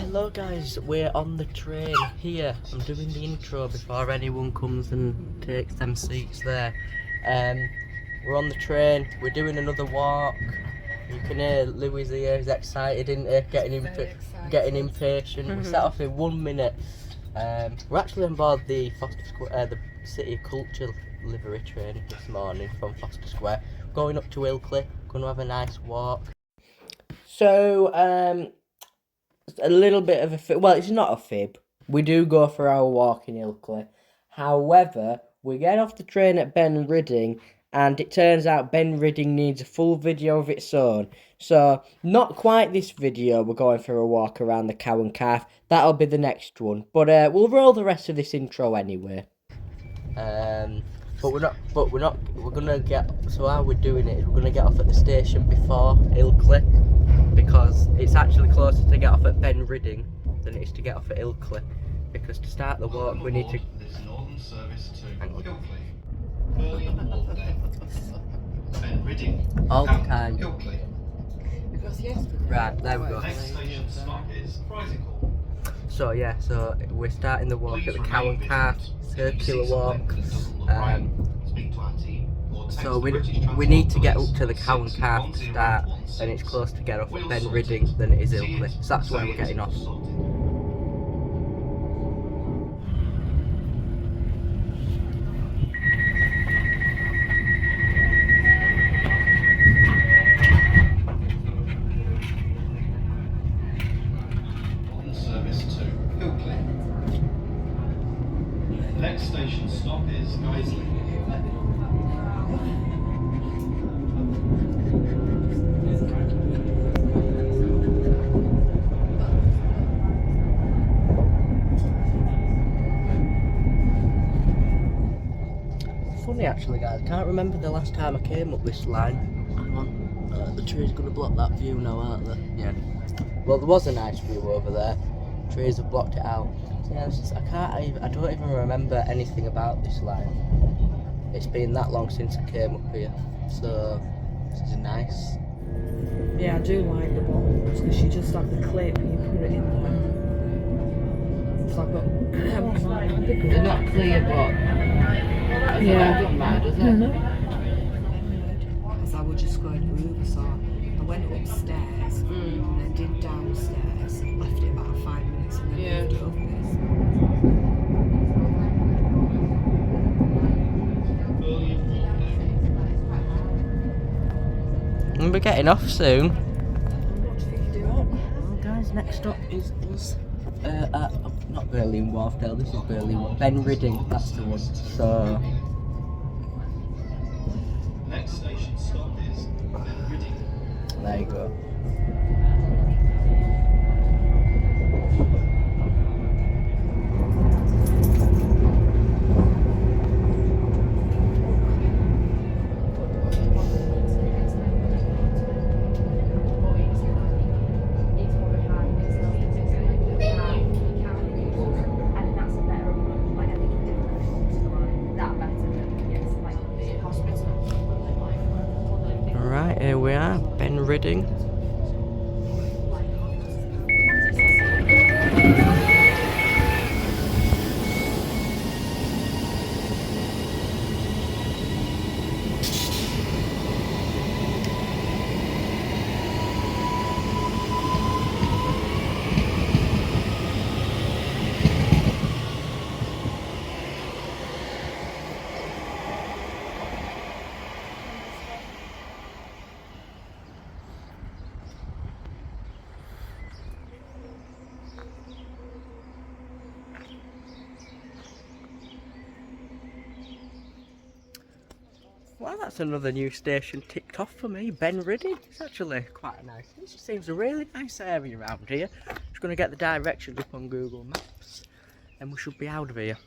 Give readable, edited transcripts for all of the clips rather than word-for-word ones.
Hello guys, we're on the train here. I'm doing the intro before anyone comes and takes them seats there. We're on the train, we're doing another walk. You can hear Louis here, he's excited, isn't he? Getting impatient. We set off in 1 minute. We're actually on board the the City Culture livery train this morning from Foster Square. Going up to Ilkley, going to have a nice walk. So, a little bit of a fib. Well, it's not a fib. We do go for our walk in Ilkley. However, we get off the train at Ben Rhydding, and it turns out Ben Rhydding needs a full video of its own. So, not quite this video. We're going for a walk around the Cow and Calf. That'll be the next one. But we'll roll the rest of this intro anyway. But we're not. We're gonna get. So how we're doing it is we're gonna get off at the station before Ilkley, because it's actually closer to get off at Ben Rhydding than it is to get off at Ilkley. Because to start the walk we need to. This northern service to Ilkley. Ben Rhydding. All the time. Ilkley. Because yesterday. Right, there we go. Next station stop is Rhydding. So yeah, so we're starting the walk at the Cow and Calf circular walk. So we need to get up to the Cow and Calf to start, and it's closer to get off at Ben Rhydding than it is Ilkley. So that's where we're getting off. Service to Ilkley. Next station stop is Guiseley. Funny actually guys, I can't remember the last time I came up this line. Hang on, the tree's going to block that view now, aren't they? Yeah. Well, there was a nice view over there. Trees have blocked it out. So yeah, I don't even remember anything about this line. It's been that long since I came up here, so this is nice. Yeah, I do like the balls because you just have the clip and you put it in there. So I've got. They're not clear, but Yeah. it doesn't matter, does it? Because I was just going to Uber, so I went upstairs and then did downstairs, left it about 5 minutes and then moved it upstairs. And we're getting off soon. What do you think you do up? Well guys, next stop is us. Not Berlin Wharfdale, this is Berlin. Ben Rhydding, that's the one. So Next station stop is Ben Rhydding. there you go. Right, here we are, Ben Rhydding. Well, that's another new station ticked off for me, Ben Rhydding. It's actually quite nice. It just seems a really nice area around here. Just going to get the directions up on Google Maps, and we should be out of here.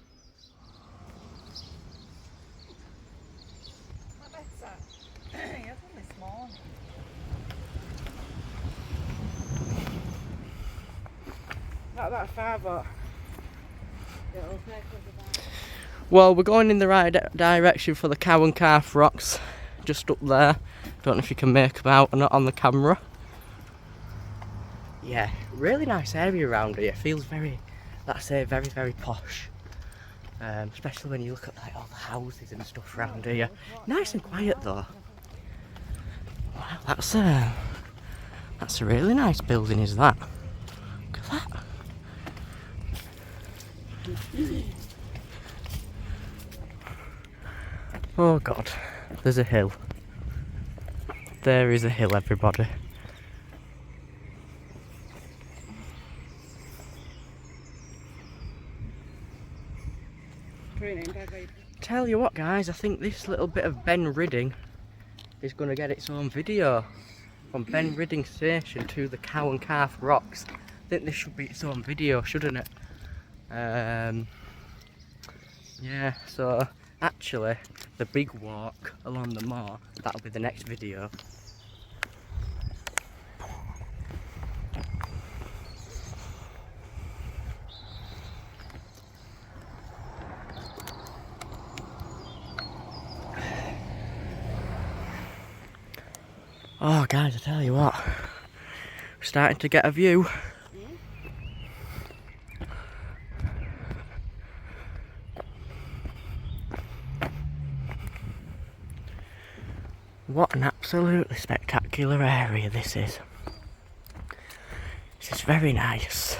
Not that far, but it'll take us about. Well, we're going in the right direction for the Cow and Calf rocks, just up there. Don't know if you can make them out or not on the camera. yeah, really nice area around here. Feels very, let's say, very, very posh. Especially when you look at like all the houses and stuff around here. Nice and quiet though. Wow, that's a really nice building, is that? Look at that. Oh God, there's a hill. There is a hill, everybody. Tell you what, guys, I think this little bit of Ben Rhydding is going to get its own video. From Ben Rhydding Station to the Cow and Calf Rocks. I think this should be its own video, shouldn't it? Yeah, so actually, the big walk along the moor, that'll be the next video. Oh guys, I tell you what, we're starting to get a view. What an absolutely spectacular area this is. This is very nice.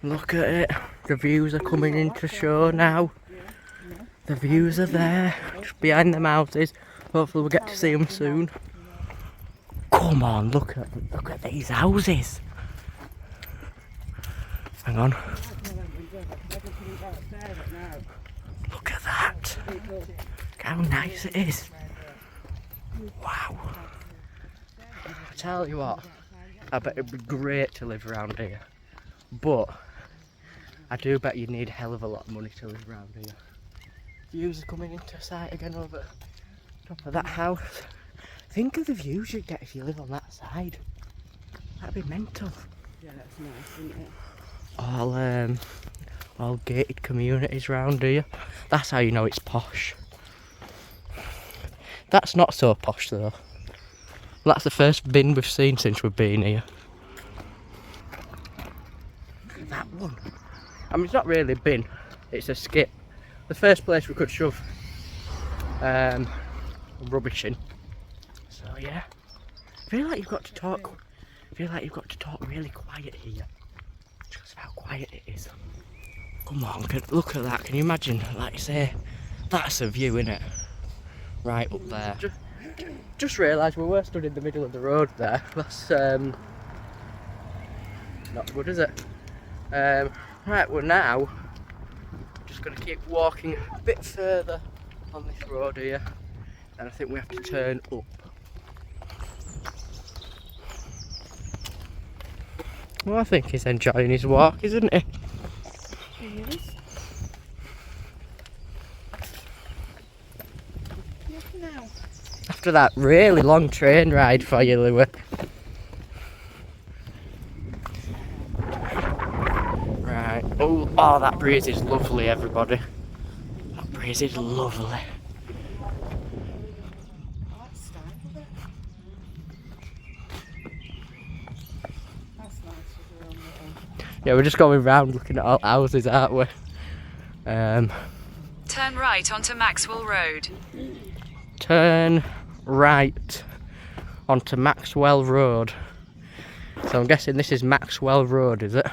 Look at it, the views are coming into show now. The views are there, just behind them houses. Hopefully we'll get to see them soon. Come on, look at these houses. Hang on. Look at that. Look how nice it is. Wow. I tell you what, I bet it'd be great to live around here. But I do bet you need a hell of a lot of money to live around here. Views are coming into sight again over top of that house. Think of the views you'd get if you live on that side. That'd be mental. Yeah, that's nice, isn't it? All gated communities round here. That's how you know it's posh. That's not so posh though. That's the first bin we've seen since we've been here. Look at that one. I mean, it's not really a bin, it's a skip. The first place we could shove rubbish in. So yeah, I feel like you've got to talk really quiet here. Just how quiet it is. Come on, look at that. Can you imagine? Like you say, that's a view, innit? Right up there. Just realised we were stood in the middle of the road there. That's not good, is it? Right, well now just going to keep walking a bit further on this road here, and I think we have to turn up. Well, I think he's enjoying his walk, isn't he? He is. Look now. After that really long train ride for you, Louis. Right. Oh, that breeze is lovely, everybody. That breeze is lovely. Yeah, we're just going round looking at all houses, aren't we? Turn right onto Maxwell Road. Turn right onto Maxwell Road. So I'm guessing this is Maxwell Road, is it?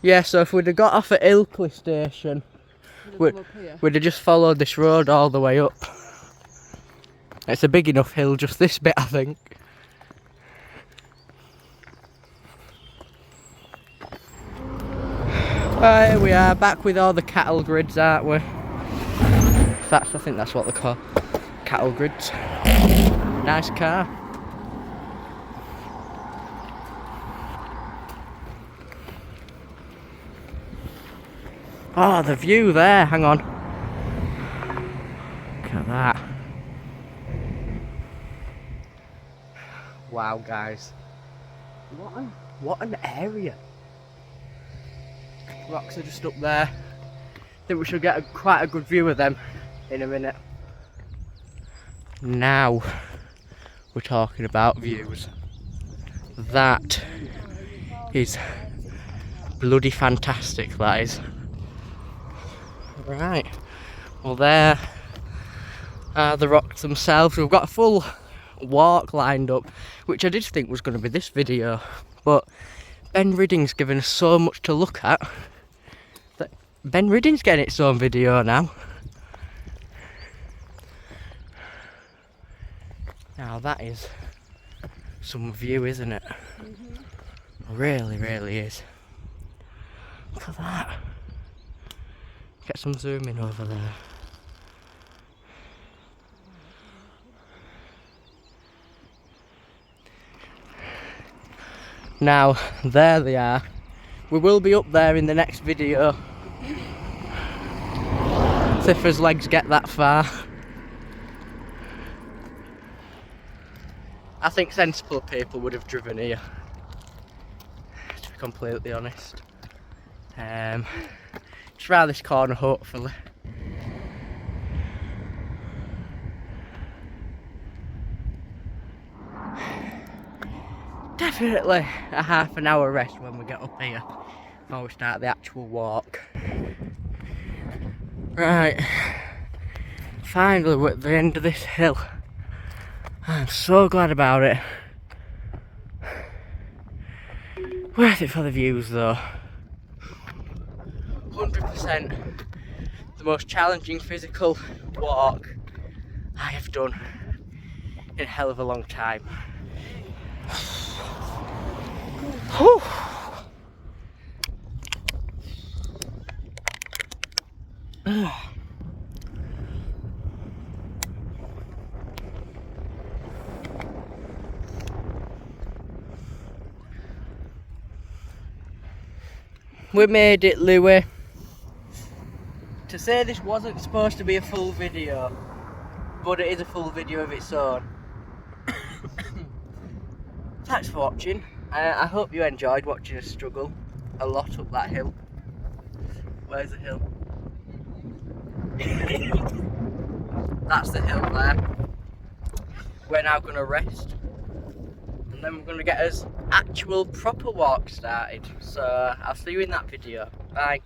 Yeah, so if we'd have got off at Ilkley Station, we'd have just followed this road all the way up. It's a big enough hill, just this bit, I think. Here we are, back with all the cattle grids, aren't we? I think that's what they're called. Cattle grids. Nice car. Oh, the view there, hang on. Look at that. Wow, guys. What an area. Rocks are just up there. I think we should get quite a good view of them in a minute. Now we're talking about views. That is bloody fantastic, that is. Right, well there are the rocks themselves. We've got a full walk lined up, which I did think was going to be this video, but Ben Rhydding's given us so much to look at that Ben Rhydding's getting its own video now. Now that is some view, isn't it? Really, really is. Look at that. Get some zoom in over there. Now, there they are. We will be up there in the next video. If his legs get that far. I think sensible people would have driven here, to be completely honest. Just round this corner, hopefully. Definitely a half an hour rest when we get up here before we start the actual walk. Right, finally we're at the end of this hill. I'm so glad about it. Worth it for the views though. 100% the most challenging physical walk I have done in a hell of a long time. Whew. We made it, Louis. To say this wasn't supposed to be a full video, but it is a full video of its own. Thanks for watching. I hope you enjoyed watching us struggle a lot up that hill. Where's the hill? That's the hill there. We're now going to rest, and then we're going to get us actual proper walk started. So I'll see you in that video. Bye.